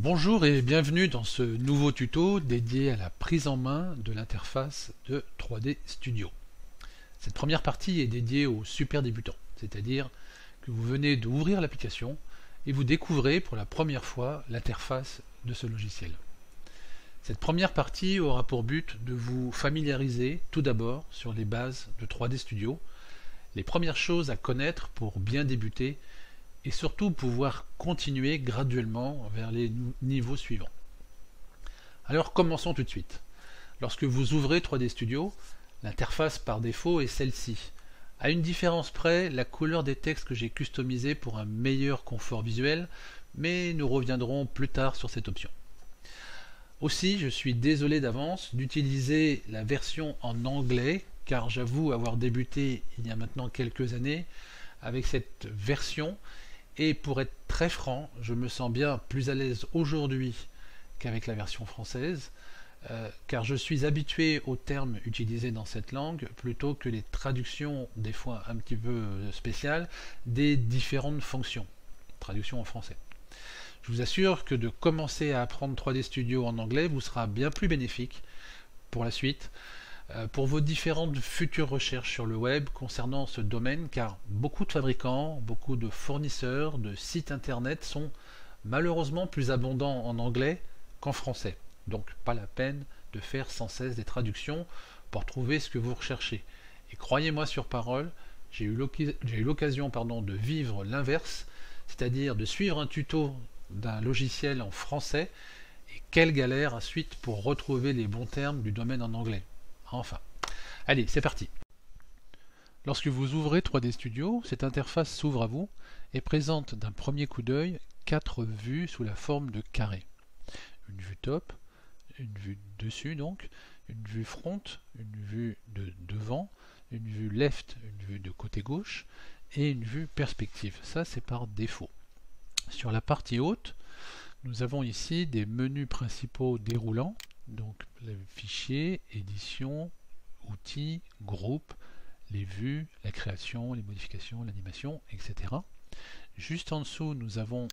Bonjour et bienvenue dans ce nouveau tuto dédié à la prise en main de l'interface de 3D Studio. Cette première partie est dédiée aux super débutants, c'est-à-dire que vous venez d'ouvrir l'application et vous découvrez pour la première fois l'interface de ce logiciel. Cette première partie aura pour but de vous familiariser tout d'abord sur les bases de 3D Studio, les premières choses à connaître pour bien débuter et surtout pouvoir continuer graduellement vers les niveaux suivants. Alors commençons tout de suite. Lorsque vous ouvrez 3D Studio, l'interface par défaut est celle-ci. À une différence près, la couleur des textes que j'ai customisés pour un meilleur confort visuel, mais nous reviendrons plus tard sur cette option. Aussi, je suis désolé d'avance d'utiliser la version en anglais, car j'avoue avoir débuté il y a maintenant quelques années avec cette version. Et pour être très franc, je me sens bien plus à l'aise aujourd'hui qu'avec la version française, car je suis habitué aux termes utilisés dans cette langue plutôt que les traductions, des fois un petit peu spéciales, des différentes fonctions. Traduction en français. Je vous assure que de commencer à apprendre 3D Studio en anglais vous sera bien plus bénéfique pour la suite, pour vos différentes futures recherches sur le web concernant ce domaine, car beaucoup de fabricants, beaucoup de fournisseurs, de sites internet sont malheureusement plus abondants en anglais qu'en français. Donc pas la peine de faire sans cesse des traductions pour trouver ce que vous recherchez. Et croyez-moi sur parole, j'ai eu l'occasion de vivre l'inverse, c'est-à-dire de suivre un tuto d'un logiciel en français, et quelle galère ensuite pour retrouver les bons termes du domaine en anglais. Enfin, allez, c'est parti. Lorsque vous ouvrez 3D Studio, cette interface s'ouvre à vous et présente d'un premier coup d'œil 4 vues sous la forme de carrés. Une vue top, une vue dessus donc, une vue front, une vue de devant, une vue left, une vue de côté gauche et une vue perspective. Ça, c'est par défaut. Sur la partie haute, nous avons ici des menus principaux déroulants, donc les fichiers, édition, outils, groupe, les vues, la création, les modifications, l'animation, etc. Juste en dessous, nous avons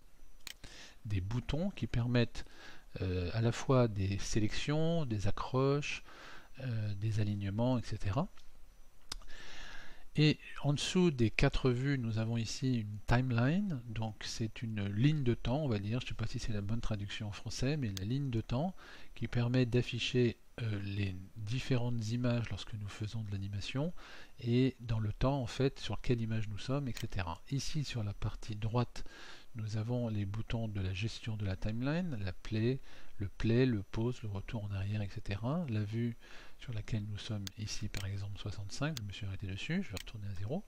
des boutons qui permettent à la fois des sélections, des accroches, des alignements, etc. Et en dessous des 4 vues, nous avons ici une timeline, donc c'est une ligne de temps, on va dire, je ne sais pas si c'est la bonne traduction en français, mais la ligne de temps qui permet d'afficher les différentes images lorsque nous faisons de l'animation et dans le temps en fait sur quelle image nous sommes, etc. Ici sur la partie droite, nous avons les boutons de la gestion de la timeline, le play, le pause, le retour en arrière, etc. La vue sur laquelle nous sommes ici par exemple 65, je me suis arrêté dessus, je vais retourner à 0.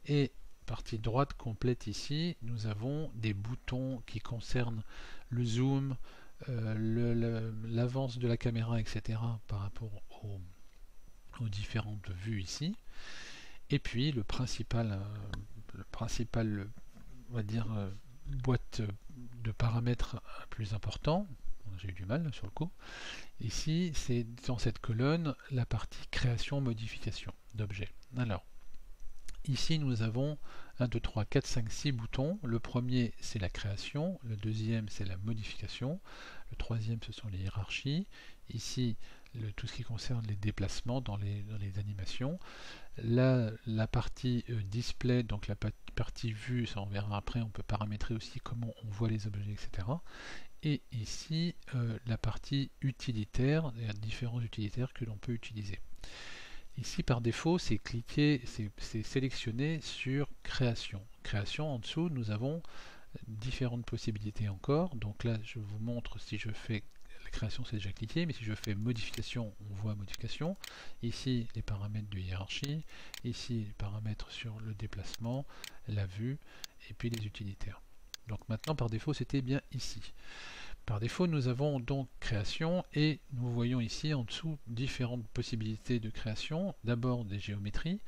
Et partie droite complète ici, nous avons des boutons qui concernent le zoom, l'avance de la caméra, etc. par rapport aux différentes vues ici. Et puis le principal on va dire, boîte de paramètres plus important, j'ai eu du mal sur le coup. Ici, c'est dans cette colonne la partie création, modification d'objets. Alors, ici nous avons 1, 2, 3, 4, 5, 6 boutons. Le premier c'est la création, le deuxième c'est la modification, le troisième ce sont les hiérarchies. Ici, tout ce qui concerne les déplacements dans les animations. Là, la partie display, donc la partie vue, ça on verra après, on peut paramétrer aussi comment on voit les objets, etc. Et ici, la partie utilitaire, il y a différents utilitaires que l'on peut utiliser. Ici, par défaut, c'est cliquer, c'est sélectionner sur création. Création, en dessous, nous avons différentes possibilités encore. Donc là, je vous montre si je fais la création, c'est déjà cliqué, mais si je fais modification, on voit modification. Ici, les paramètres de hiérarchie. Ici, les paramètres sur le déplacement, la vue, et puis les utilitaires. Donc maintenant, par défaut, c'était bien ici. Par défaut, nous avons donc création et nous voyons ici en dessous différentes possibilités de création. D'abord des géométries,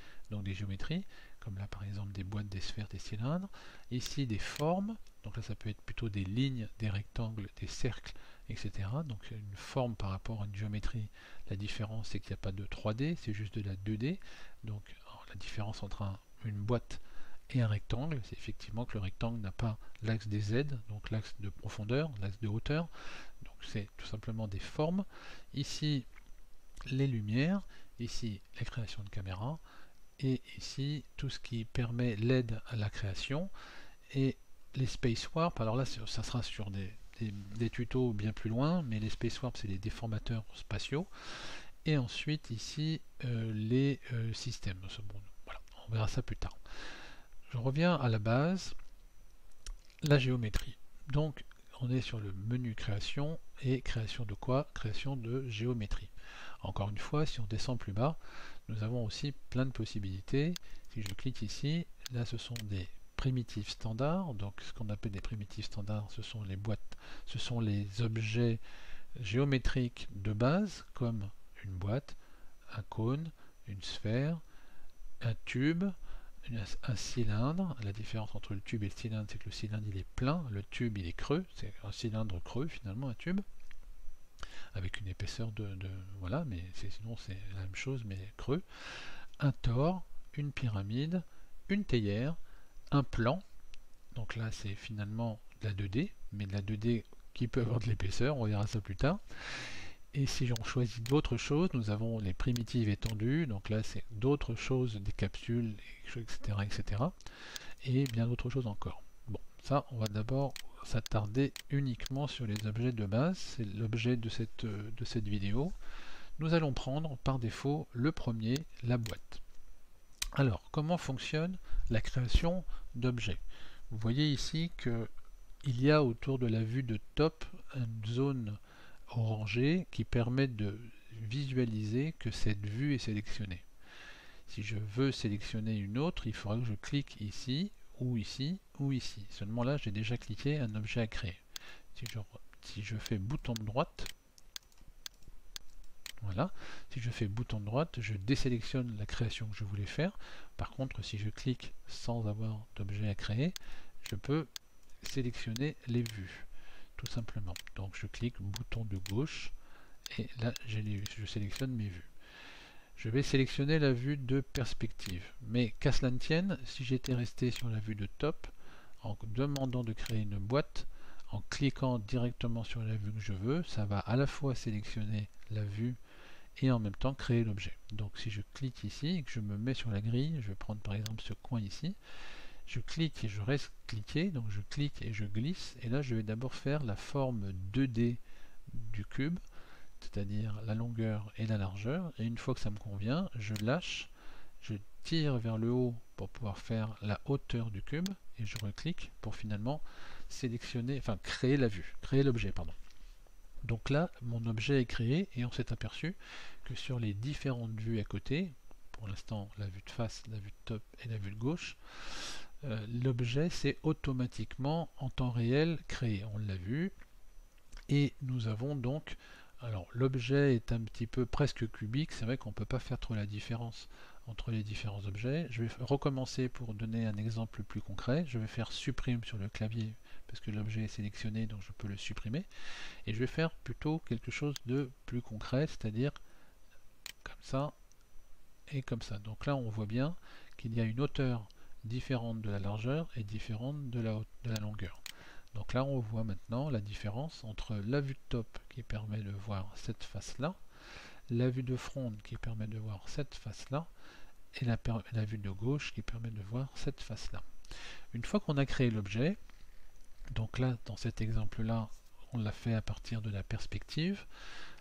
comme là par exemple des boîtes, des sphères, des cylindres. Ici des formes, donc là ça peut être plutôt des lignes, des rectangles, des cercles, etc. Donc une forme par rapport à une géométrie, la différence c'est qu'il n'y a pas de 3D, c'est juste de la 2D. Donc la différence entre une boîte et un rectangle, c'est effectivement que le rectangle n'a pas l'axe des Z, donc l'axe de profondeur, l'axe de hauteur, donc c'est tout simplement des formes. Ici, les lumières, ici, la création de caméra, et ici, tout ce qui permet l'aide à la création, et les space warp, alors là, ça sera sur des tutos bien plus loin, mais les space warp, c'est les déformateurs spatiaux, et ensuite, ici, les systèmes. Bon, voilà, on verra ça plus tard. Je reviens à la base, la géométrie. Donc, on est sur le menu création, et création de quoi? Création de géométrie. Encore une fois, si on descend plus bas, nous avons aussi plein de possibilités. Si je clique ici, là ce sont des primitives standards. Donc ce qu'on appelle des primitives standards, ce sont les boîtes, ce sont les objets géométriques de base, comme une boîte, un cône, une sphère, un tube, un cylindre. La différence entre le tube et le cylindre, c'est que le cylindre il est plein, le tube il est creux, c'est un cylindre creux finalement, un tube, avec une épaisseur voilà, mais sinon c'est la même chose mais creux. Un tore, une pyramide, une théière, un plan, donc là c'est finalement de la 2D, mais de la 2D qui peut avoir de l'épaisseur, on verra ça plus tard. Et si on choisit d'autres choses, nous avons les primitives étendues, donc là c'est d'autres choses, des capsules, etc., etc. Et bien d'autres choses encore. Bon, ça on va d'abord s'attarder uniquement sur les objets de base, c'est l'objet de cette vidéo. Nous allons prendre par défaut le premier, la boîte. Alors, comment fonctionne la création d'objets? Vous voyez ici qu'il y a autour de la vue de top une zone orangée qui permet de visualiser que cette vue est sélectionnée. Si je veux sélectionner une autre, il faudra que je clique ici, ou ici, ou ici. Seulement là, j'ai déjà cliqué un objet à créer. Si je fais bouton de droite, voilà, si je fais bouton de droite, je désélectionne la création que je voulais faire. Par contre, si je clique sans avoir d'objet à créer, je peux sélectionner les vues, tout simplement. Donc je clique bouton de gauche, et là j'ai les vues, je sélectionne mes vues. Je vais sélectionner la vue de perspective, mais qu'à cela ne tienne, si j'étais resté sur la vue de top, en demandant de créer une boîte, en cliquant directement sur la vue que je veux, ça va à la fois sélectionner la vue et en même temps créer l'objet. Donc si je clique ici et que je me mets sur la grille, je vais prendre par exemple ce coin ici, je clique et je reste cliqué, donc je clique et je glisse, et là je vais d'abord faire la forme 2D du cube, c'est-à-dire la longueur et la largeur, et une fois que ça me convient, je lâche, je tire vers le haut pour pouvoir faire la hauteur du cube, et je reclique pour finalement sélectionner, enfin créer la vue, créer l'objet, pardon. Donc là, mon objet est créé, et on s'est aperçu que sur les différentes vues à côté, pour l'instant la vue de face, la vue de top et la vue de gauche, l'objet s'est automatiquement en temps réel créé, on l'a vu, et nous avons donc, alors l'objet est un petit peu presque cubique, c'est vrai qu'on ne peut pas faire trop la différence entre les différents objets. Je vais recommencer pour donner un exemple plus concret, je vais faire supprime sur le clavier parce que l'objet est sélectionné, donc je peux le supprimer, et je vais faire plutôt quelque chose de plus concret, c'est-à-dire comme ça et comme ça. Donc là on voit bien qu'il y a une hauteur différente de la largeur et différente de la longueur. Donc là on voit maintenant la différence entre la vue de top qui permet de voir cette face là, la vue de front qui permet de voir cette face là, et la vue de gauche qui permet de voir cette face là. Une fois qu'on a créé l'objet, donc là dans cet exemple là on l'a fait à partir de la perspective,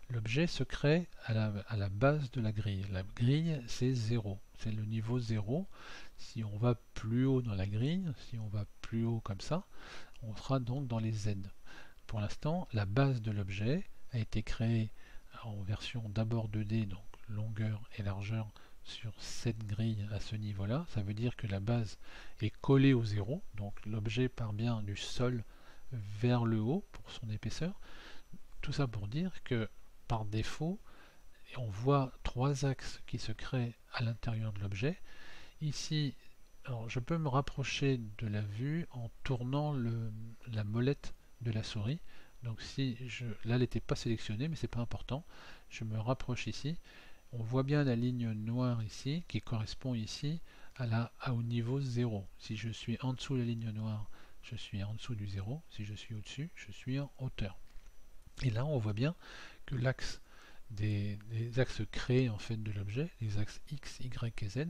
l'objet se crée à la base de la grille. La grille c'est 0, c'est le niveau 0. Si on va plus haut dans la grille, si on va plus haut comme ça, on sera donc dans les Z. Pour l'instant, la base de l'objet a été créée en version d'abord 2D, donc longueur et largeur sur cette grille à ce niveau-là. Ça veut dire que la base est collée au 0, donc l'objet part bien du sol vers le haut pour son épaisseur. Tout ça pour dire que par défaut, on voit trois axes qui se créent à l'intérieur de l'objet. Ici, alors je peux me rapprocher de la vue en tournant la molette de la souris. Donc là elle n'était pas sélectionnée, mais c'est pas important. Je me rapproche ici. On voit bien la ligne noire ici qui correspond ici au niveau 0. Si je suis en dessous de la ligne noire, je suis en dessous du 0. Si je suis au-dessus, je suis en hauteur. Et là, on voit bien que l'axe des axes créés en fait de l'objet, les axes X, Y et Z,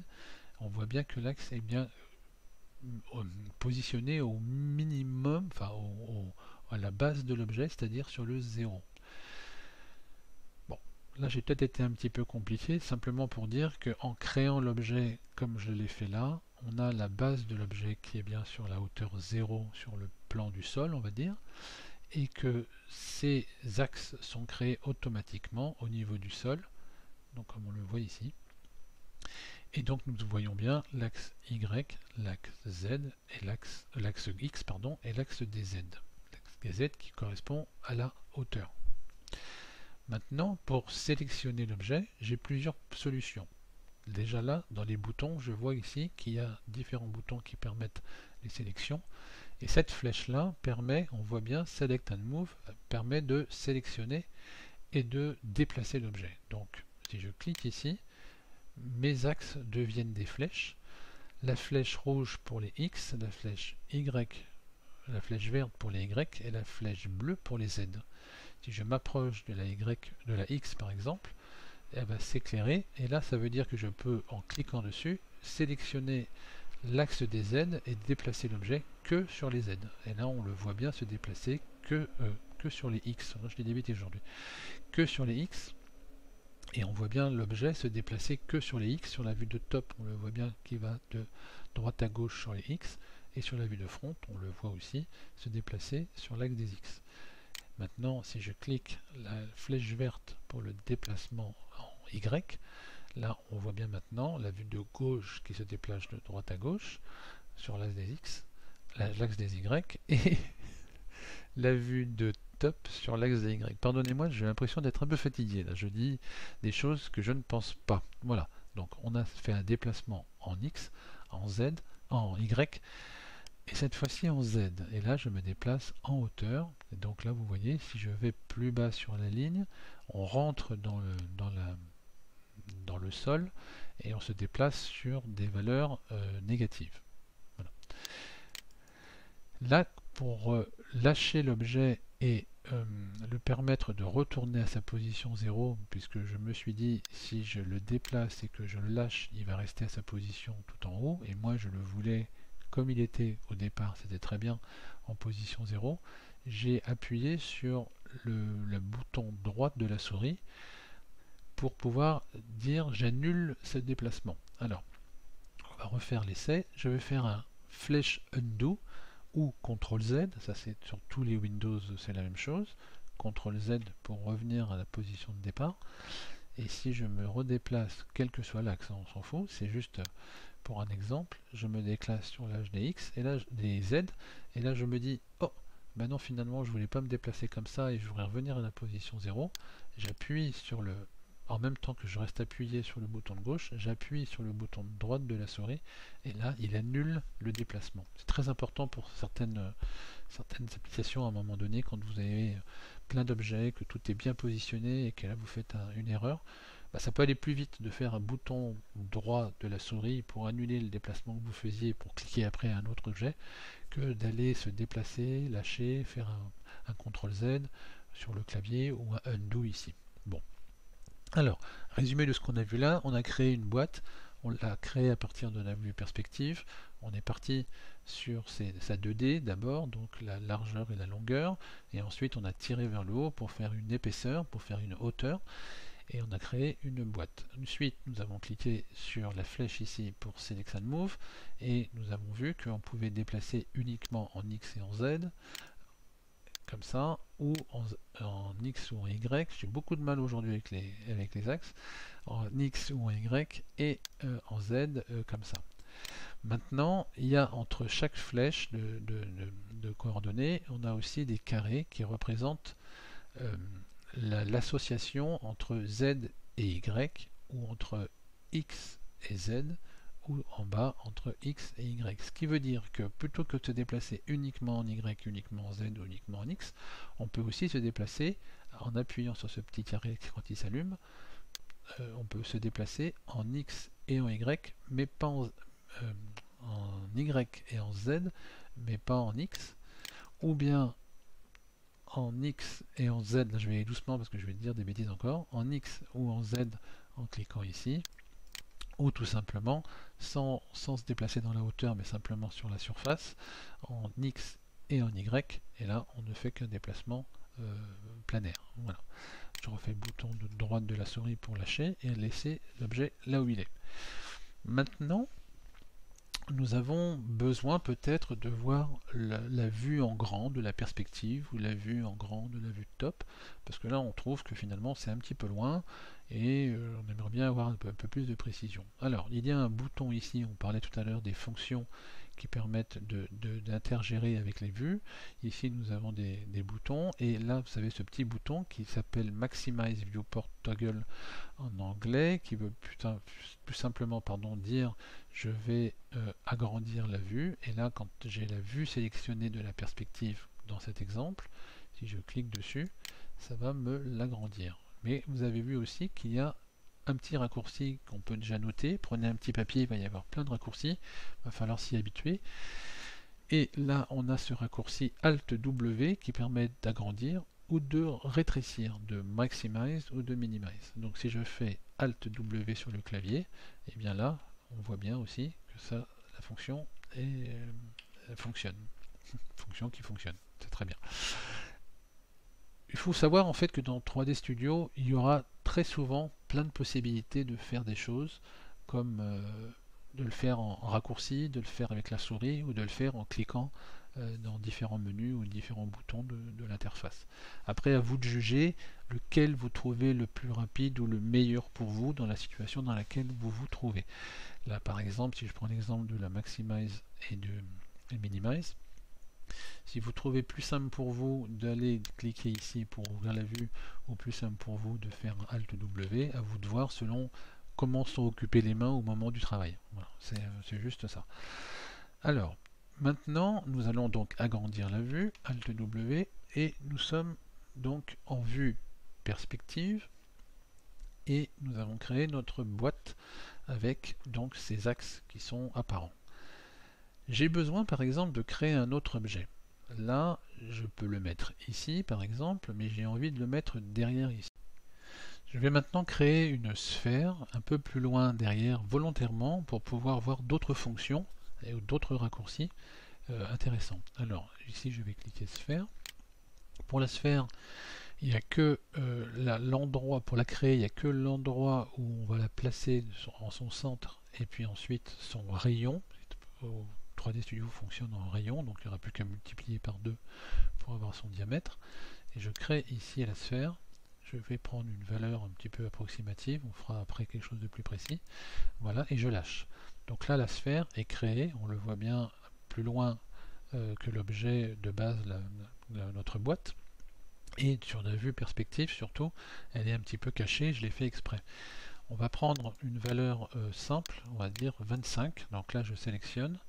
on voit bien que l'axe est bien positionné au minimum, enfin à la base de l'objet, c'est-à-dire sur le 0. Bon, là j'ai peut-être été un petit peu compliqué, simplement pour dire qu'en créant l'objet comme je l'ai fait là, on a la base de l'objet qui est bien sur la hauteur 0 sur le plan du sol, on va dire, et que ces axes sont créés automatiquement au niveau du sol, donc comme on le voit ici. Et donc nous voyons bien l'axe Y, l'axe Z et l'axe X pardon, et l'axe des Z. L'axe des Z qui correspond à la hauteur. Maintenant, pour sélectionner l'objet, j'ai plusieurs solutions. Déjà là, dans les boutons, je vois ici qu'il y a différents boutons qui permettent les sélections. Et cette flèche-là permet, on voit bien, Select and Move, permet de sélectionner et de déplacer l'objet. Donc, si je clique ici, mes axes deviennent des flèches. La flèche rouge pour les X, la flèche Y, la flèche verte pour les Y et la flèche bleue pour les Z. Si je m'approche de la X par exemple, elle va s'éclairer et là ça veut dire que je peux, en cliquant dessus, sélectionner l'axe des Z et déplacer l'objet que sur les Z. Et là on le voit bien se déplacer que sur les X. Je l'ai débité aujourd'hui. Que sur les X. Et on voit bien l'objet se déplacer que sur les X. Sur la vue de top, on le voit bien qui va de droite à gauche sur les X. Et sur la vue de front, on le voit aussi se déplacer sur l'axe des X. Maintenant, si je clique la flèche verte pour le déplacement en Y, là on voit bien maintenant la vue de gauche qui se déplace de droite à gauche sur l'axe des X, l'axe des Y, et la vue de top sur l'axe des Y. Pardonnez-moi, j'ai l'impression d'être un peu fatigué. Là, je dis des choses que je ne pense pas. Voilà. Donc, on a fait un déplacement en X, en Z, en Y, et cette fois-ci en Z. Et là, je me déplace en hauteur. Et donc là, vous voyez, si je vais plus bas sur la ligne, on rentre dans le sol et on se déplace sur des valeurs négatives. Voilà. Là, pour lâcher l'objet et le permettre de retourner à sa position 0, puisque je me suis dit si je le déplace et que je le lâche, il va rester à sa position tout en haut, et moi je le voulais comme il était au départ, c'était très bien en position 0, j'ai appuyé sur le bouton droit de la souris pour pouvoir dire j'annule ce déplacement. Alors, on va refaire l'essai, je vais faire un flèche undo ou CTRL Z, ça c'est sur tous les Windows c'est la même chose, CTRL Z pour revenir à la position de départ, et si je me redéplace, quel que soit l'axe, on s'en fout, c'est juste pour un exemple, je me déplace sur l'âge des X, et là des Z, et là je me dis, oh, ben non finalement je voulais pas me déplacer comme ça, et je voudrais revenir à la position 0, j'appuie sur en même temps que je reste appuyé sur le bouton de gauche, j'appuie sur le bouton de droite de la souris, et là, il annule le déplacement. C'est très important pour certaines applications à un moment donné, quand vous avez plein d'objets, que tout est bien positionné, et que là, vous faites une erreur. Bah, ça peut aller plus vite de faire un bouton droit de la souris pour annuler le déplacement que vous faisiez, pour cliquer après un autre objet, que d'aller se déplacer, lâcher, faire un CTRL Z sur le clavier, ou un undo ici. Bon. Alors, résumé de ce qu'on a vu là, on a créé une boîte, on l'a créée à partir de la vue perspective, on est parti sur sa 2D d'abord, donc la largeur et la longueur, et ensuite on a tiré vers le haut pour faire une épaisseur, pour faire une hauteur, et on a créé une boîte. Ensuite, nous avons cliqué sur la flèche ici pour Select and Move, et nous avons vu qu'on pouvait déplacer uniquement en X et en Z, comme ça, ou en X ou en Y. J'ai beaucoup de mal aujourd'hui avec les axes, en X ou en Y, et en Z comme ça. Maintenant, il y a entre chaque flèche de coordonnées, on a aussi des carrés qui représentent l'association entre Z et Y, ou entre X et Z, ou en bas entre X et Y. Ce qui veut dire que plutôt que de se déplacer uniquement en Y, uniquement en Z ou uniquement en X, on peut aussi se déplacer en appuyant sur ce petit carré quand il s'allume. On peut se déplacer en X et en Y, mais pas en Y et en Z, mais pas en X, ou bien en X et en Z, là je vais aller doucement parce que je vais dire des bêtises encore, en X ou en Z en cliquant ici, ou tout simplement sans se déplacer dans la hauteur mais simplement sur la surface, en X et en Y, et là on ne fait qu'un déplacement planaire. Voilà. Je refais le bouton de droite de la souris pour lâcher et laisser l'objet là où il est. Maintenant, nous avons besoin peut-être de voir la vue en grand de la perspective ou la vue en grand de la vue de top, parce que là on trouve que finalement c'est un petit peu loin et on aimerait bien avoir un peu plus de précision. Alors il y a un bouton ici, on parlait tout à l'heure des fonctions qui permettent d'intergérer avec les vues. Ici nous avons des boutons, et là vous savez ce petit bouton qui s'appelle Maximize Viewport Toggle en anglais, qui veut plus simplement dire je vais agrandir la vue, et là quand j'ai la vue sélectionnée de la perspective dans cet exemple, si je clique dessus, ça va me l'agrandir. Mais vous avez vu aussi qu'il y a un petit raccourci qu'on peut déjà noter. Prenez un petit papier, il va y avoir plein de raccourcis, il va falloir s'y habituer. Et là on a ce raccourci Alt W qui permet d'agrandir ou de rétrécir, de maximize ou de minimize. Donc si je fais Alt W sur le clavier, et bien là on voit bien aussi que ça, la fonction fonctionne. Fonction qui fonctionne, c'est très bien. Il faut savoir en fait que dans 3D Studio, il y aura très souvent plein de possibilités de faire des choses, comme de le faire en raccourci, de le faire avec la souris, ou de le faire en cliquant dans différents menus ou différents boutons de l'interface. Après, à vous de juger lequel vous trouvez le plus rapide ou le meilleur pour vous dans la situation dans laquelle vous vous trouvez. Là par exemple, si je prends l'exemple de la Maximize et de Minimize, si vous trouvez plus simple pour vous d'aller cliquer ici pour ouvrir la vue, ou plus simple pour vous de faire un Alt W, à vous de voir selon comment sont occupées les mains au moment du travail. Voilà, c'est juste ça. Alors, maintenant, nous allons donc agrandir la vue, Alt W, et nous sommes donc en vue perspective, et nous avons créé notre boîte avec donc ces axes qui sont apparents. J'ai besoin par exemple de créer un autre objet. Là, je peux le mettre ici par exemple, mais j'ai envie de le mettre derrière ici. Je vais maintenant créer une sphère un peu plus loin derrière volontairement pour pouvoir voir d'autres fonctions et d'autres raccourcis intéressants. Alors ici je vais cliquer sphère. Pour la sphère, il n'y a que l'endroit, pour la créer, il n'y a que l'endroit où on va la placer en son centre et puis ensuite son rayon. 3D Studio fonctionne en rayon, donc il n'y aura plus qu'à multiplier par 2 pour avoir son diamètre. Et je crée ici la sphère. Je vais prendre une valeur un petit peu approximative, on fera après quelque chose de plus précis. Voilà, et je lâche. Donc là, la sphère est créée, on le voit bien plus loin que l'objet de base, notre boîte. Et sur la vue perspective, surtout, elle est un petit peu cachée, je l'ai fait exprès. On va prendre une valeur simple, on va dire 25. Donc là, je sélectionne.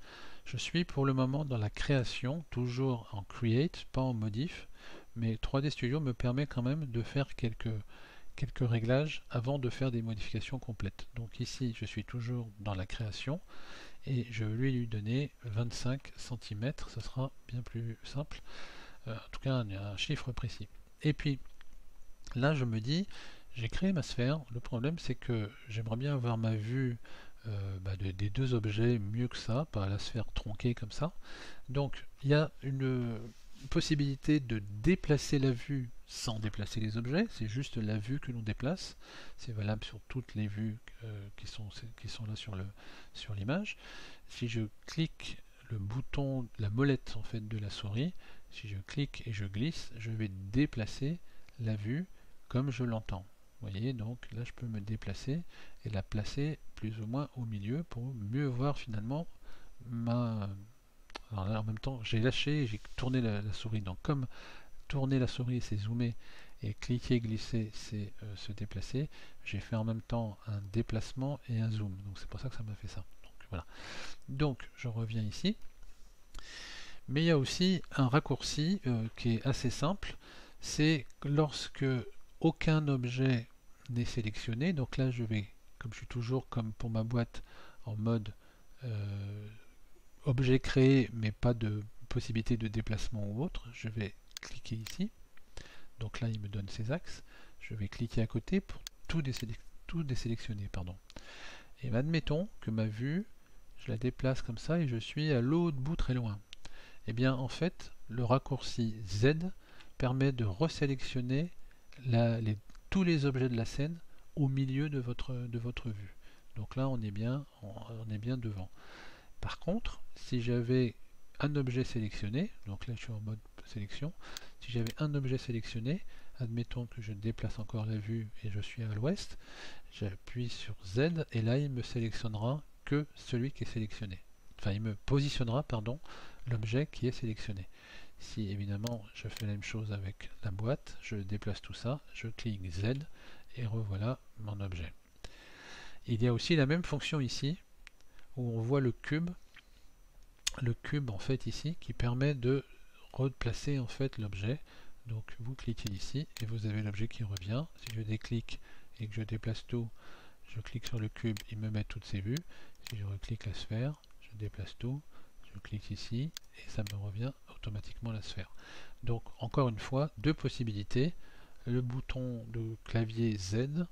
Je suis pour le moment dans la création, toujours en Create, pas en Modif, mais 3D Studio me permet quand même de faire quelques réglages avant de faire des modifications complètes. Donc ici, je suis toujours dans la création et je vais lui donner 25 cm, ce sera bien plus simple. En tout cas, il y a un chiffre précis. Et puis, là, je me dis, j'ai créé ma sphère. Le problème, c'est que j'aimerais bien avoir ma vue des deux objets mieux que ça, pas la sphère tronquée comme ça. Donc il y a une possibilité de déplacer la vue sans déplacer les objets, c'est juste la vue que l'on déplace, c'est valable sur toutes les vues qui sont là sur l'image. Si je clique le bouton, la molette en fait de la souris, si je clique et je glisse, je vais déplacer la vue comme je l'entends. Vous voyez, donc là je peux me déplacer et la placer plus ou moins au milieu pour mieux voir finalement ma... Alors là en même temps j'ai lâché et j'ai tourné la souris, donc comme tourner la souris c'est zoomer et cliquer glisser c'est se déplacer, j'ai fait en même temps un déplacement et un zoom, donc c'est pour ça que ça m'a fait ça. Donc voilà, donc je reviens ici, mais il y a aussi un raccourci qui est assez simple, c'est lorsque aucun objet n'est sélectionné. Donc là je vais, comme je suis toujours comme pour ma boîte en mode objet créé mais pas de possibilité de déplacement ou autre, je vais cliquer ici. Donc là il me donne ces axes. Je vais cliquer à côté pour tout désélectionner. Et admettons que ma vue, je la déplace comme ça et je suis à l'autre bout très loin. Et bien en fait, le raccourci Z permet de resélectionner tous les objets de la scène au milieu de votre vue. Donc là on est bien devant. Par contre, si j'avais un objet sélectionné, donc là je suis en mode sélection, si j'avais un objet sélectionné, admettons que je déplace encore la vue et je suis à l'ouest, j'appuie sur Z et là il me sélectionnera que celui qui est sélectionné. Enfin il me positionnera, pardon, l'objet qui est sélectionné. Si évidemment je fais la même chose avec la boîte, je déplace tout ça, je clique Z et revoilà mon objet. Il y a aussi la même fonction ici, où on voit le cube en fait ici, qui permet de replacer en fait l'objet. Donc vous cliquez ici et vous avez l'objet qui revient. Si je déclique et que je déplace tout, je clique sur le cube, il me met toutes ses vues. Si je reclique la sphère, je déplace tout, je clique ici et ça me revient automatiquement la sphère. Donc encore une fois, deux possibilités, le bouton de clavier Z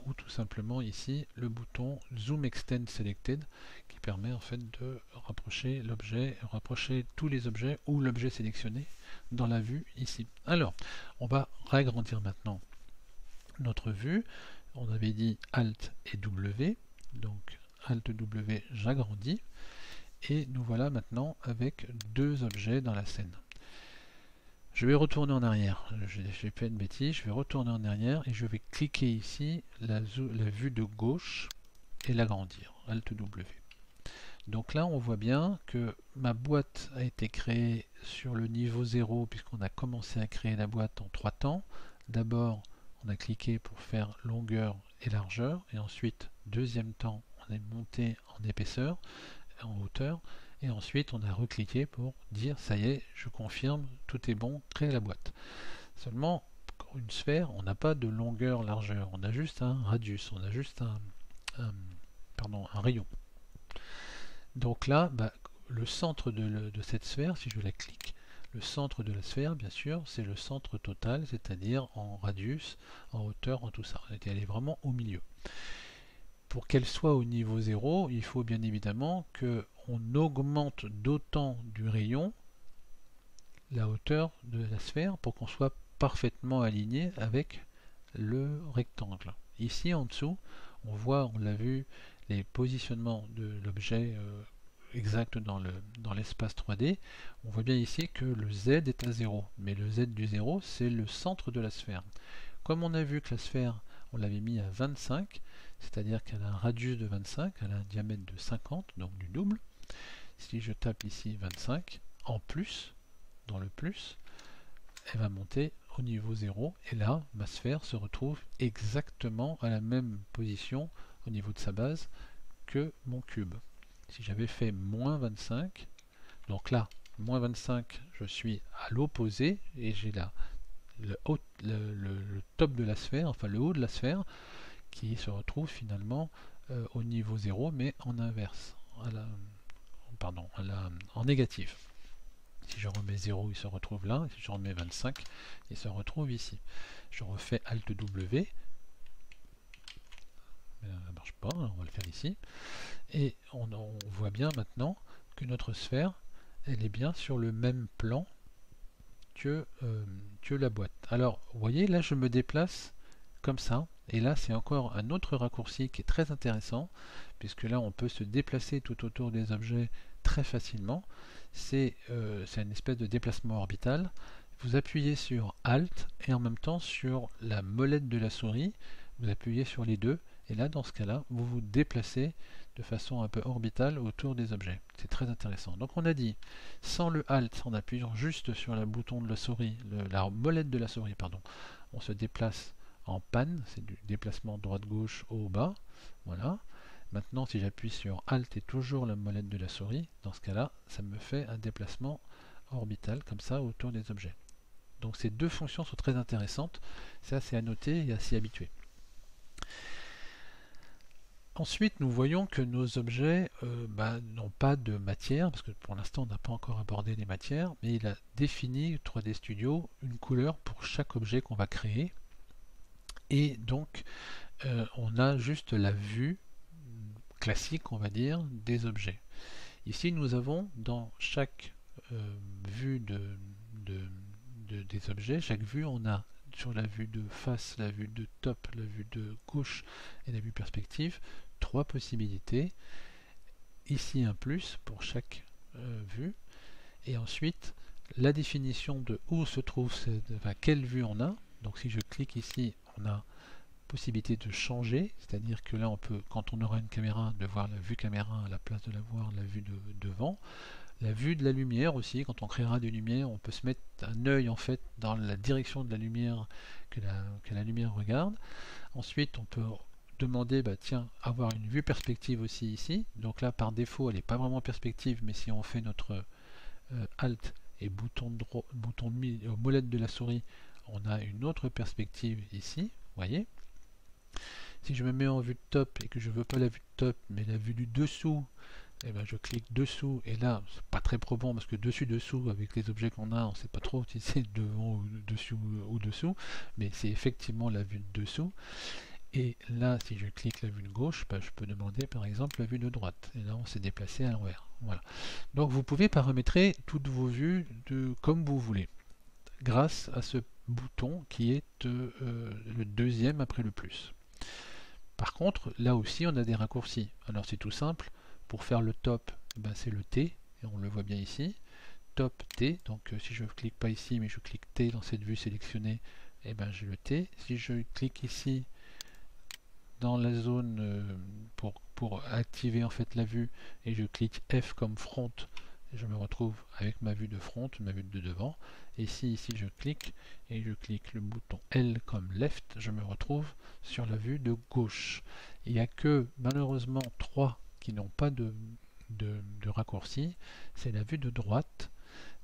ou tout simplement ici le bouton Zoom Extend Selected qui permet en fait de rapprocher l'objet, rapprocher tous les objets ou l'objet sélectionné dans la vue ici. Alors, on va réagrandir maintenant notre vue. On avait dit Alt et W, donc Alt W, j'agrandis et nous voilà maintenant avec deux objets dans la scène. Je vais retourner en arrière, j'ai fait une bêtise, je vais retourner en arrière et je vais cliquer ici la vue de gauche et l'agrandir, Alt W. Donc là on voit bien que ma boîte a été créée sur le niveau 0 puisqu'on a commencé à créer la boîte en 3 temps. D'abord on a cliqué pour faire longueur et largeur et ensuite deuxième temps on est monté en épaisseur, en hauteur. Et ensuite on a recliqué pour dire ça y est, je confirme, tout est bon, créer la boîte. Seulement, une sphère, on n'a pas de longueur, largeur, on a juste un radius, on a juste un rayon. Donc là, le centre de cette sphère, si je la clique, le centre de la sphère, bien sûr, c'est le centre total, c'est-à-dire en radius, en hauteur, en tout ça. Elle est vraiment au milieu. Pour qu'elle soit au niveau 0, il faut bien évidemment qu'on augmente d'autant du rayon la hauteur de la sphère pour qu'on soit parfaitement aligné avec le rectangle. Ici en dessous, on voit, on l'a vu, les positionnements de l'objet exact dans l'espace 3D. On voit bien ici que le Z est à 0, mais le Z du 0 c'est le centre de la sphère. Comme on a vu que la sphère on l'avait mis à 25, c'est-à-dire qu'elle a un radius de 25, elle a un diamètre de 50, donc du double. Si je tape ici 25, en plus, dans le plus, elle va monter au niveau 0, et là, ma sphère se retrouve exactement à la même position au niveau de sa base que mon cube. Si j'avais fait moins 25, donc là, moins 25, je suis à l'opposé, et j'ai là le top de la sphère, enfin le haut de la sphère, qui se retrouve finalement au niveau 0, mais en inverse, en négatif. Si je remets 0, il se retrouve là, si je remets 25, il se retrouve ici. Je refais Alt W, ça ne marche pas, on va le faire ici, et on voit bien maintenant que notre sphère, elle est bien sur le même plan que la boîte. Alors, vous voyez, là je me déplace comme ça, et là c'est encore un autre raccourci qui est très intéressant, puisque là on peut se déplacer tout autour des objets très facilement. C'est une espèce de déplacement orbital. Vous appuyez sur Alt et en même temps sur la molette de la souris, vous appuyez sur les deux, et là dans ce cas-là, vous vous déplacez de façon un peu orbitale autour des objets. C'est très intéressant. Donc on a dit, sans le Alt, en appuyant juste sur le bouton de la souris, la molette de la souris, pardon, on se déplace en panne, c'est du déplacement droite-gauche, haut-bas, voilà. Maintenant, si j'appuie sur Alt et toujours la molette de la souris, dans ce cas-là, ça me fait un déplacement orbital, comme ça, autour des objets. Donc ces deux fonctions sont très intéressantes, ça c'est à noter et à s'y habituer. Ensuite, nous voyons que nos objets n'ont pas de matière, parce que pour l'instant on n'a pas encore abordé les matières, mais il a défini 3D Studio une couleur pour chaque objet qu'on va créer. Et donc on a juste la vue classique, on va dire, des objets. Ici nous avons dans chaque vue des objets, chaque vue on a sur la vue de face, la vue de top, la vue de gauche et la vue perspective, 3 possibilités. Ici un plus pour chaque vue. Et ensuite, la définition de où se trouve, quelle vue on a. Donc si je clique ici, on a possibilité de changer, c'est-à-dire que là on peut, quand on aura une caméra, de voir la vue caméra à la place de la voir la vue de devant. La vue de la lumière aussi, quand on créera des lumières, on peut se mettre un œil en fait dans la direction de la lumière que la lumière regarde. Ensuite, on peut demander, tiens, avoir une vue perspective aussi ici. Donc là, par défaut, elle n'est pas vraiment perspective, mais si on fait notre Alt et bouton molette de la souris, on a une autre perspective ici, vous voyez. Si je me mets en vue de top et que je ne veux pas la vue de top, mais la vue du dessous, je clique dessous, et là, c'est pas très probant parce que dessous, avec les objets qu'on a, on ne sait pas trop si c'est devant ou dessus ou dessous, mais c'est effectivement la vue de dessous. Et là, si je clique la vue de gauche, je peux demander par exemple la vue de droite. Et là, on s'est déplacé à l'envers. Voilà. Donc vous pouvez paramétrer toutes vos vues comme vous voulez, grâce à ce bouton qui est le deuxième après le plus. Par contre, là aussi, on a des raccourcis. Alors c'est tout simple. Pour faire le top, c'est le T, et on le voit bien ici. Top T, donc si je ne clique pas ici, mais je clique T dans cette vue sélectionnée, j'ai le T. Si je clique ici dans la zone pour activer en fait la vue, et je clique F comme front, je me retrouve avec ma vue de front, ma vue de devant. Et ici je clique et je clique le bouton L comme left, je me retrouve sur la vue de gauche. Il n'y a que malheureusement 3 qui n'ont pas de raccourci. C'est la vue de droite,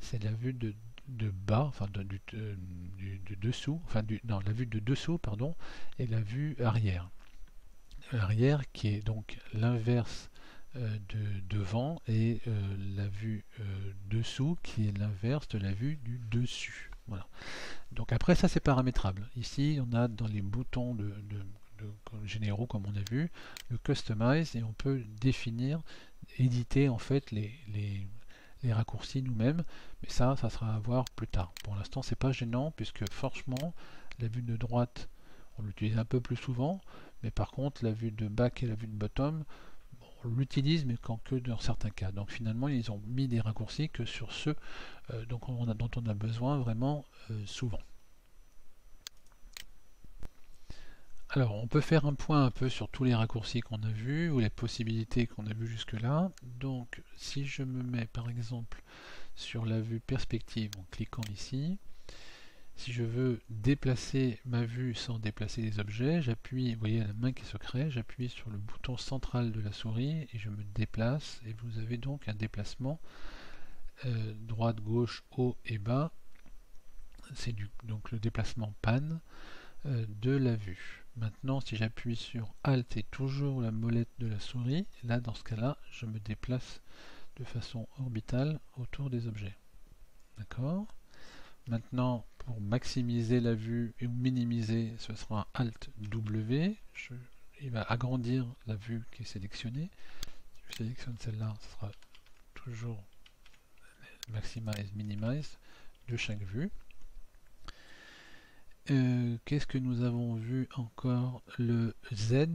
c'est la vue de bas, enfin du dessous, non, la vue de dessous, pardon, et la vue arrière. Arrière qui est donc l'inverse de devant, et la vue dessous qui est l'inverse de la vue du dessus. Voilà. Donc après ça c'est paramétrable. Ici on a dans les boutons généraux comme on a vu, le customize, et on peut définir, éditer en fait les raccourcis nous-mêmes, mais ça sera à voir plus tard. Pour l'instant c'est pas gênant puisque franchement la vue de droite on l'utilise un peu plus souvent, mais par contre la vue de back et la vue de bottom on l'utilise mais que dans certains cas. Donc finalement ils ont mis des raccourcis que sur ceux dont on a besoin vraiment souvent. Alors on peut faire un point un peu sur tous les raccourcis qu'on a vus ou les possibilités qu'on a vues jusque là. Donc si je me mets par exemple sur la vue perspective en cliquant ici, si je veux déplacer ma vue sans déplacer les objets, j'appuie, vous voyez la main qui se crée, j'appuie sur le bouton central de la souris et je me déplace, et vous avez donc un déplacement droite, gauche, haut et bas. C'est donc le déplacement pan de la vue. Maintenant, si j'appuie sur Alt et toujours la molette de la souris, là dans ce cas-là, je me déplace de façon orbitale autour des objets. D'accord ? Maintenant, pour maximiser la vue et minimiser, ce sera Alt W. Il va agrandir la vue qui est sélectionnée. Si je sélectionne celle-là, ce sera toujours Maximize, Minimize de chaque vue. Qu'est-ce que nous avons vu encore? Le Z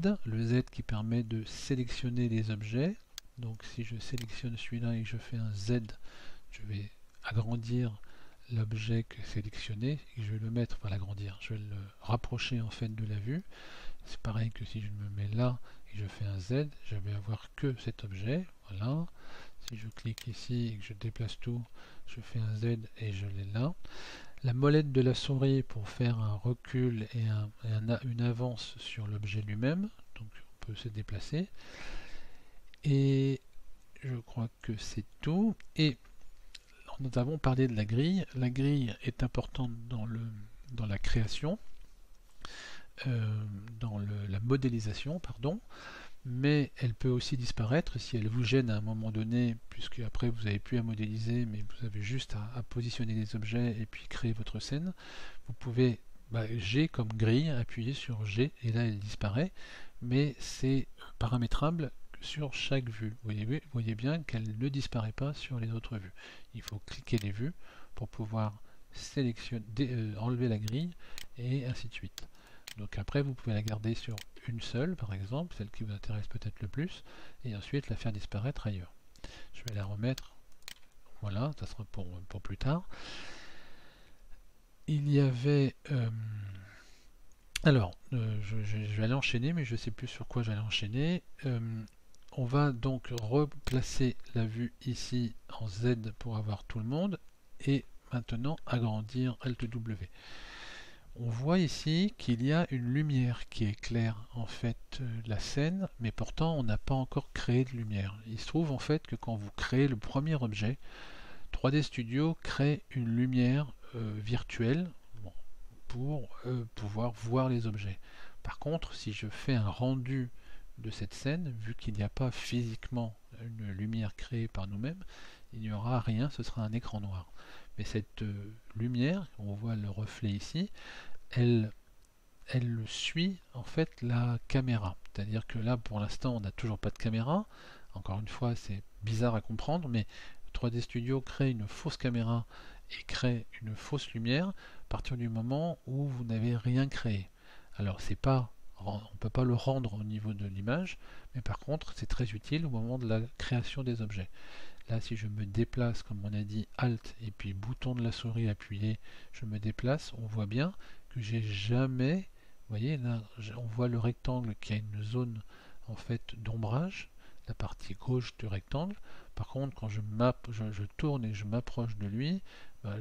qui permet de sélectionner les objets. Donc si je sélectionne celui-là et que je fais un Z, je vais agrandir l'objet sélectionné et je vais le mettre, enfin l'agrandir, je vais le rapprocher en fait de la vue. C'est pareil que si je me mets là et je fais un Z, je vais avoir que cet objet. Voilà. Si je clique ici et que je déplace tout, je fais un Z et je l'ai là. La molette de la souris pour faire un recul et une avance sur l'objet lui-même, donc on peut se déplacer. Et je crois que c'est tout. Et nous avons parlé de la grille. La grille est importante dans la création, dans la modélisation, pardon. mais elle peut aussi disparaître si elle vous gêne à un moment donné, puisque après vous n'avez plus à modéliser, mais vous avez juste à positionner les objets et puis créer votre scène. Vous pouvez G comme grille, appuyer sur G et là elle disparaît, mais c'est paramétrable sur chaque vue. Vous voyez bien qu'elle ne disparaît pas sur les autres vues. Il faut cliquer les vues pour pouvoir enlever la grille et ainsi de suite. Donc après vous pouvez la garder sur une seule par exemple, celle qui vous intéresse peut-être le plus, et ensuite la faire disparaître ailleurs. Je vais la remettre, voilà, ça sera pour plus tard. Il y avait je vais aller enchaîner, mais je ne sais plus sur quoi j'allais enchaîner. On va donc replacer la vue ici en Z pour avoir tout le monde, et maintenant agrandir Alt W. On voit ici qu'il y a une lumière qui éclaire en fait la scène, mais pourtant on n'a pas encore créé de lumière. Il se trouve en fait que quand vous créez le premier objet, 3D Studio crée une lumière virtuelle pour pouvoir voir les objets. Par contre, si je fais un rendu de cette scène, vu qu'il n'y a pas physiquement une lumière créée par nous-mêmes, il n'y aura rien, ce sera un écran noir. Mais cette lumière, on voit le reflet ici, elle suit en fait la caméra. C'est-à-dire que là, pour l'instant, on n'a toujours pas de caméra. Encore une fois, c'est bizarre à comprendre, mais 3D Studio crée une fausse caméra et crée une fausse lumière à partir du moment où vous n'avez rien créé. Alors on ne peut pas le rendre au niveau de l'image, mais par contre c'est très utile au moment de la création des objets. Là, si je me déplace, comme on a dit, Alt et puis bouton de la souris appuyé, je me déplace, on voit bien que j'ai jamais, vous voyez là, on voit le rectangle qui a une zone en fait d'ombrage, la partie gauche du rectangle. Par contre, quand je tourne et je m'approche de lui,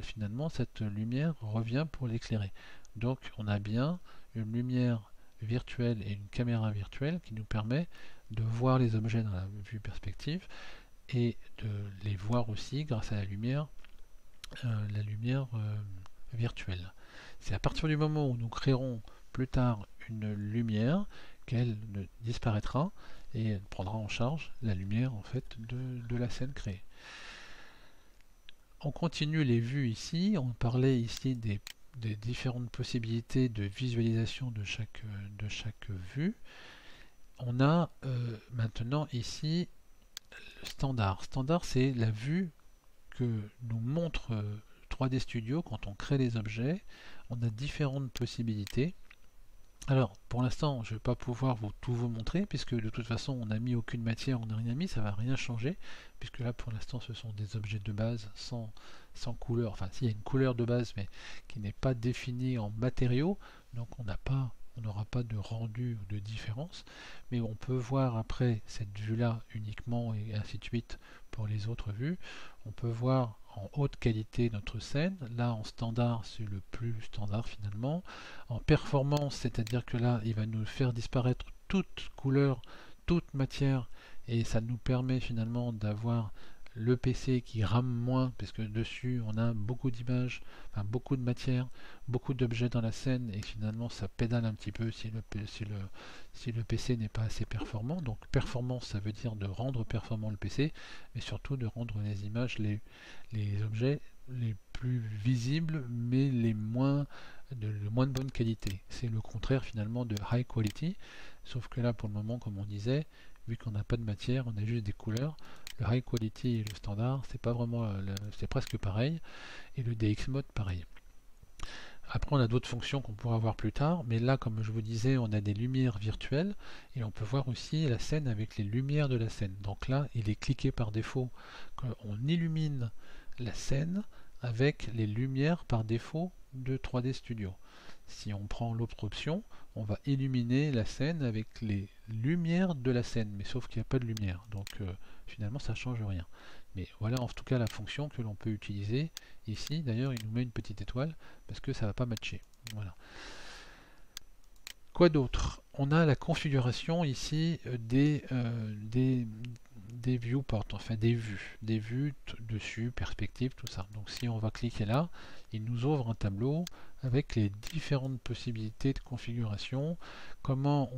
finalement cette lumière revient pour l'éclairer. Donc on a bien une lumière virtuelle et une caméra virtuelle qui nous permet de voir les objets dans la vue perspective et de les voir aussi grâce à la lumière virtuelle. C'est à partir du moment où nous créerons plus tard une lumière qu'elle ne disparaîtra et elle prendra en charge la lumière en fait de la scène créée. On continue les vues ici, on parlait ici des différentes possibilités de visualisation de chaque vue. On a maintenant ici le standard. Standard, c'est la vue que nous montre 3D Studio quand on crée les objets. On a différentes possibilités. Alors, pour l'instant, je ne vais pas pouvoir tout vous montrer, puisque de toute façon, on n'a mis aucune matière, on n'a rien mis, ça ne va rien changer, puisque là, pour l'instant, ce sont des objets de base sans couleur. Enfin, s'il y a une couleur de base, mais qui n'est pas définie en matériaux, donc on n'aura pas de rendu ou de différence, mais on peut voir après cette vue-là uniquement, et ainsi de suite pour les autres vues. On peut voir en haute qualité notre scène. Là, en standard, c'est le plus standard finalement. En performance, c'est-à-dire que là, il va nous faire disparaître toute couleur, toute matière, et ça nous permet finalement d'avoir le PC qui rame moins, parce que dessus on a beaucoup d'images, enfin beaucoup de matière, beaucoup d'objets dans la scène, et finalement ça pédale un petit peu si le PC n'est pas assez performant. Donc performance, ça veut dire de rendre performant le PC, mais surtout de rendre les images, les objets les plus visibles, mais de moins de bonne qualité. C'est le contraire finalement de high quality, sauf que là pour le moment, comme on disait, vu qu'on n'a pas de matière, on a juste des couleurs. Le high quality et le standard, c'est pas vraiment, c'est presque pareil, et le DX mode pareil. Après, on a d'autres fonctions qu'on pourra voir plus tard, mais là, comme je vous disais, on a des lumières virtuelles, et on peut voir aussi la scène avec les lumières de la scène. Donc là, il est cliqué par défaut qu'on illumine la scène avec les lumières par défaut de 3D Studio. Si on prend l'autre option, on va illuminer la scène avec les lumières de la scène, mais sauf qu'il n'y a pas de lumière, donc finalement ça ne change rien. Mais voilà en tout cas la fonction que l'on peut utiliser ici. D'ailleurs, il nous met une petite étoile parce que ça ne va pas matcher. Voilà. Quoi d'autre? On a la configuration ici des viewports, enfin des vues dessus, perspective, tout ça. Donc si on va cliquer là, il nous ouvre un tableau avec les différentes possibilités de configuration, comment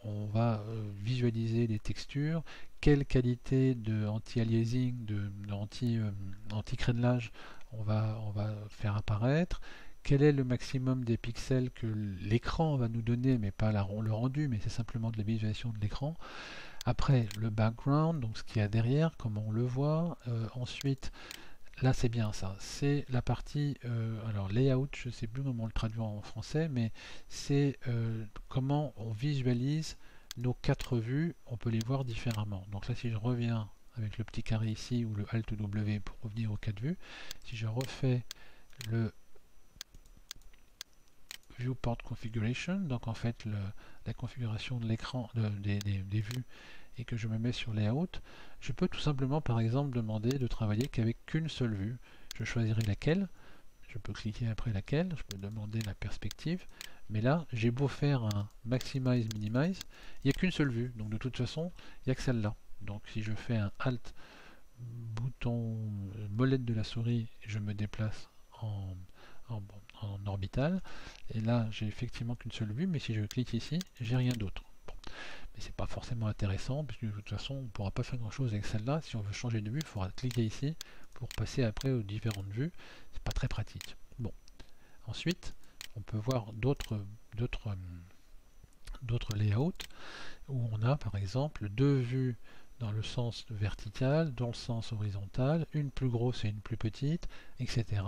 on va visualiser les textures, quelle qualité de anti-aliasing, de anti-crénelage on va faire apparaître, quel est le maximum des pixels que l'écran va nous donner, mais pas le rendu, mais c'est simplement de la visualisation de l'écran. Après, le background, donc ce qu'il y a derrière, comment on le voit. Ensuite, là c'est bien ça, c'est la partie, alors layout, je ne sais plus comment on le traduit en français, mais c'est comment on visualise nos 4 vues, on peut les voir différemment. Donc là, si je reviens avec le petit carré ici, ou le Alt W pour revenir aux 4 vues, si je refais le Viewport Configuration, donc en fait la configuration de l'écran des vues, et que je me mets sur Layout, je peux tout simplement par exemple demander de travailler qu'avec qu'une seule vue. Je choisirai laquelle, je peux cliquer après laquelle, je peux demander la perspective, mais là j'ai beau faire un Maximize, Minimize, il n'y a qu'une seule vue, donc de toute façon il n'y a que celle-là. Donc si je fais un Alt, bouton molette de la souris, je me déplace en orbital, et là j'ai effectivement qu'une seule vue, mais si je clique ici, j'ai rien d'autre. Bon. Mais c'est pas forcément intéressant, puisque de toute façon on ne pourra pas faire grand chose avec celle-là. Si on veut changer de vue, il faudra cliquer ici pour passer après aux différentes vues. C'est pas très pratique. Bon. Ensuite, on peut voir d'autres layouts où on a par exemple 2 vues dans le sens vertical, dans le sens horizontal, une plus grosse et une plus petite, etc.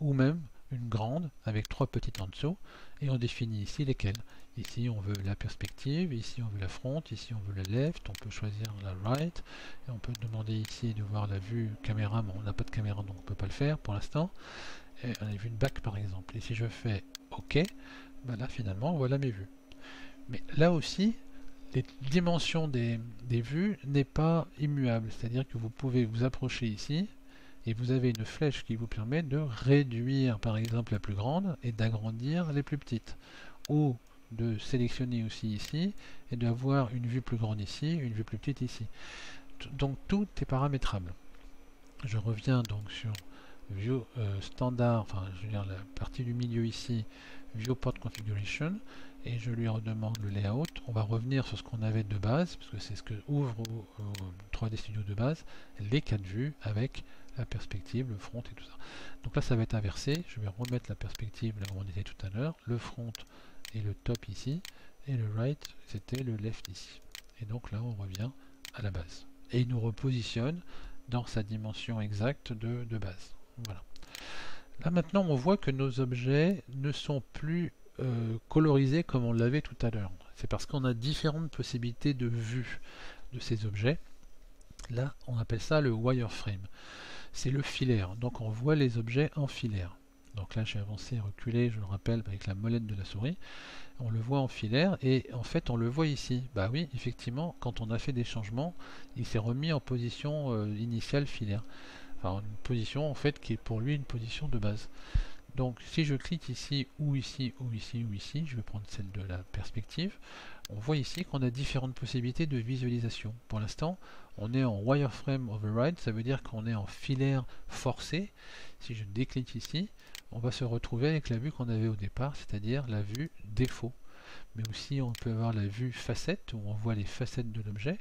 Ou même une grande avec 3 petites en dessous, et on définit ici lesquelles. Ici on veut la perspective, ici on veut la front, ici on veut la left, on peut choisir la right, et on peut demander ici de voir la vue caméra, mais on n'a pas de caméra donc on ne peut pas le faire pour l'instant. Et on a vu une back par exemple, et si je fais OK, ben là finalement voilà mes vues. Mais là aussi, les dimensions des vues n'est pas immuable, c'est-à-dire que vous pouvez vous approcher ici, et vous avez une flèche qui vous permet de réduire par exemple la plus grande et d'agrandir les plus petites, ou de sélectionner aussi ici et d'avoir une vue plus grande ici, une vue plus petite ici. Donc tout est paramétrable. Je reviens donc sur View standard, enfin je veux dire la partie du milieu ici, Viewport Configuration, et je lui redemande le layout. On va revenir sur ce qu'on avait de base, parce que c'est ce que ouvre au 3D Studio de base, les 4 vues avec la perspective, le front et tout ça. Donc là ça va être inversé, je vais remettre la perspective là où on était tout à l'heure, le front et le top ici, et le right c'était le left ici. Et donc là on revient à la base. Et il nous repositionne dans sa dimension exacte de base. Voilà. Là maintenant on voit que nos objets ne sont plus colorisés comme on l'avait tout à l'heure. C'est parce qu'on a différentes possibilités de vue de ces objets. Là on appelle ça le wireframe. C'est le filaire, donc on voit les objets en filaire. Donc là j'ai avancé et reculé, je le rappelle, avec la molette de la souris. On le voit en filaire, et en fait on le voit ici. Bah oui, effectivement, quand on a fait des changements, il s'est remis en position initiale filaire. Enfin, une position en fait qui est pour lui une position de base. Donc si je clique ici, ou ici, ou ici, ou ici, je vais prendre celle de la perspective, on voit ici qu'on a différentes possibilités de visualisation. Pour l'instant, on est en wireframe override, ça veut dire qu'on est en filaire forcé. Si je déclique ici, on va se retrouver avec la vue qu'on avait au départ, c'est-à-dire la vue défaut. Mais aussi on peut avoir la vue facette, où on voit les facettes de l'objet.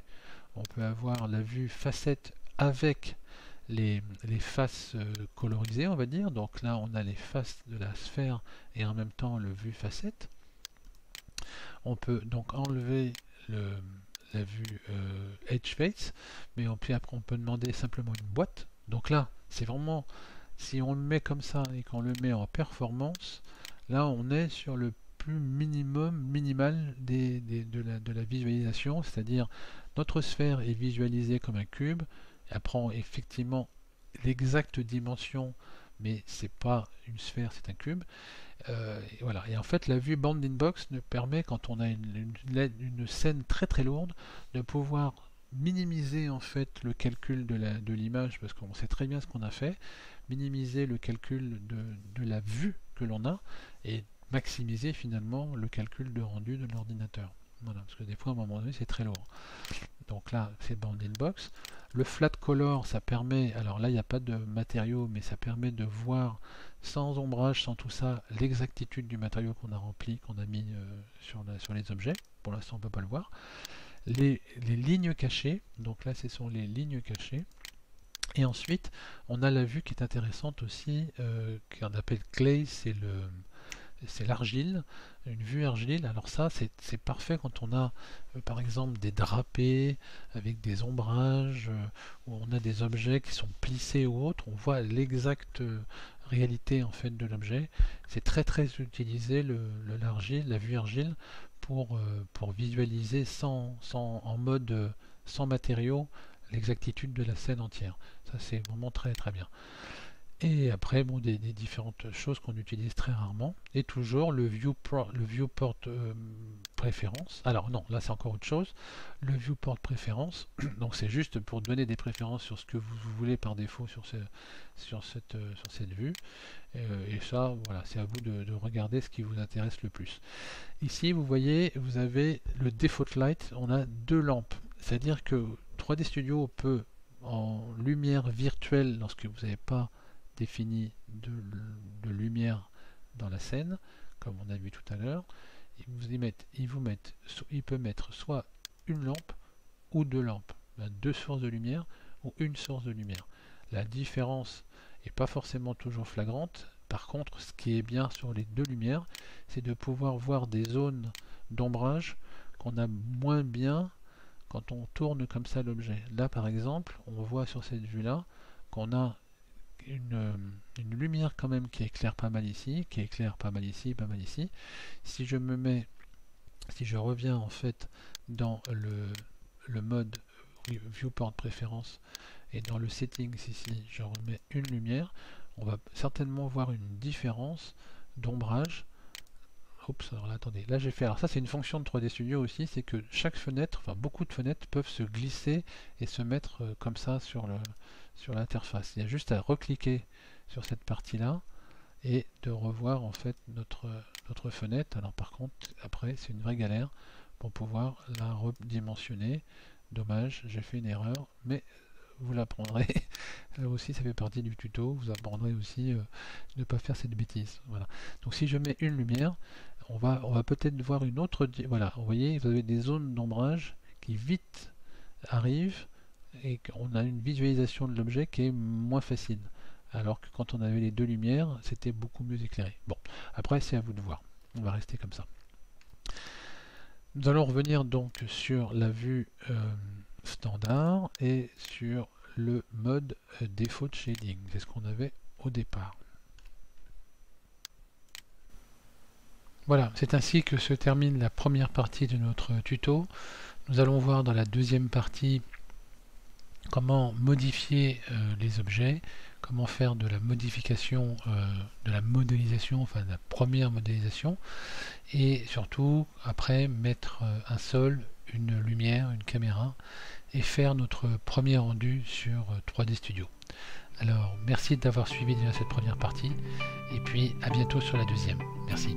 On peut avoir la vue facette avec les faces colorisées, on va dire. Donc là on a les faces de la sphère et en même temps le vue facette. On peut donc enlever la vue edge face, mais puis après on peut demander simplement une boîte. Donc là c'est vraiment, si on le met comme ça et qu'on le met en performance, là on est sur le plus minimal de la visualisation, c'est-à-dire notre sphère est visualisée comme un cube, elle prend effectivement l'exacte dimension, mais c'est pas une sphère, c'est un cube. Et voilà. Et en fait, la vue bounding box nous permet, quand on a une scène très très lourde, de pouvoir minimiser en fait le calcul de l'image, parce qu'on sait très bien ce qu'on a fait, minimiser le calcul de la vue que l'on a, et maximiser finalement le calcul de rendu de l'ordinateur. Voilà, parce que des fois à un moment donné c'est très lourd. donc là c'est Bounding Box. Le Flat Color, ça permet, alors là il n'y a pas de matériau, mais ça permet de voir sans ombrage, sans tout ça, l'exactitude du matériau qu'on a rempli, qu'on a mis sur les objets. Pour l'instant on ne peut pas le voir. Les lignes cachées, donc là ce sont les lignes cachées. Et ensuite on a la vue qui est intéressante aussi, qu'on appelle Clay, c'est l'argile, une vue argile. Alors ça c'est parfait quand on a par exemple des drapés avec des ombrages, où on a des objets qui sont plissés ou autres, on voit l'exacte réalité en fait de l'objet. C'est très utilisé l'argile, la vue argile pour visualiser en mode sans matériaux l'exactitude de la scène entière. Ça c'est vraiment très bien. Et après, bon, des différentes choses qu'on utilise très rarement. Et toujours le viewport préférence. Alors non, là c'est encore autre chose. Le viewport préférence, donc c'est juste pour donner des préférences sur ce que vous voulez par défaut sur cette vue. Et ça, voilà, c'est à vous de regarder ce qui vous intéresse le plus. Ici, vous voyez, vous avez le default light. On a deux lampes. C'est-à-dire que 3D Studio peut, en lumière virtuelle, lorsque vous n'avez pas défini de lumière dans la scène, comme on a vu tout à l'heure, il peut mettre soit une lampe ou deux lampes, deux sources de lumière ou une source de lumière. La différence n'est pas forcément toujours flagrante. Par contre, ce qui est bien sur les deux lumières, c'est de pouvoir voir des zones d'ombrage qu'on a moins bien quand on tourne comme ça l'objet. Là par exemple, on voit sur cette vue là qu'on a une lumière quand même qui éclaire pas mal ici, qui éclaire pas mal ici, pas mal ici. Si je reviens en fait dans le mode viewport préférence et dans le settings ici, je remets une lumière, on va certainement voir une différence d'ombrage. Oups, alors là, attendez, là j'ai fait, alors ça c'est une fonction de 3D Studio aussi, c'est que chaque fenêtre, enfin beaucoup de fenêtres peuvent se glisser et se mettre comme ça sur l'interface. Il y a juste à recliquer sur cette partie là et de revoir en fait notre fenêtre. Alors par contre, après c'est une vraie galère pour pouvoir la redimensionner. Dommage, j'ai fait une erreur, mais vous l'apprendrez. Là aussi, ça fait partie du tuto. Vous apprendrez aussi ne pas faire cette bêtise. Voilà. Donc si je mets une lumière, on va peut-être voir une autre. Voilà, vous voyez, vous avez des zones d'ombrage qui vite arrivent et qu'on a une visualisation de l'objet qui est moins facile. Alors que quand on avait les deux lumières, c'était beaucoup mieux éclairé. Bon, après c'est à vous de voir. On va rester comme ça. Nous allons revenir donc sur la vue standard et sur le mode default shading. C'est ce qu'on avait au départ. Voilà, c'est ainsi que se termine la première partie de notre tuto. Nous allons voir dans la deuxième partie comment modifier les objets, comment faire de la modification, de la modélisation, enfin de la première modélisation, et surtout après mettre un sol, une lumière, une caméra, et faire notre premier rendu sur 3D Studio. Alors merci d'avoir suivi déjà cette première partie, et puis à bientôt sur la deuxième. Merci.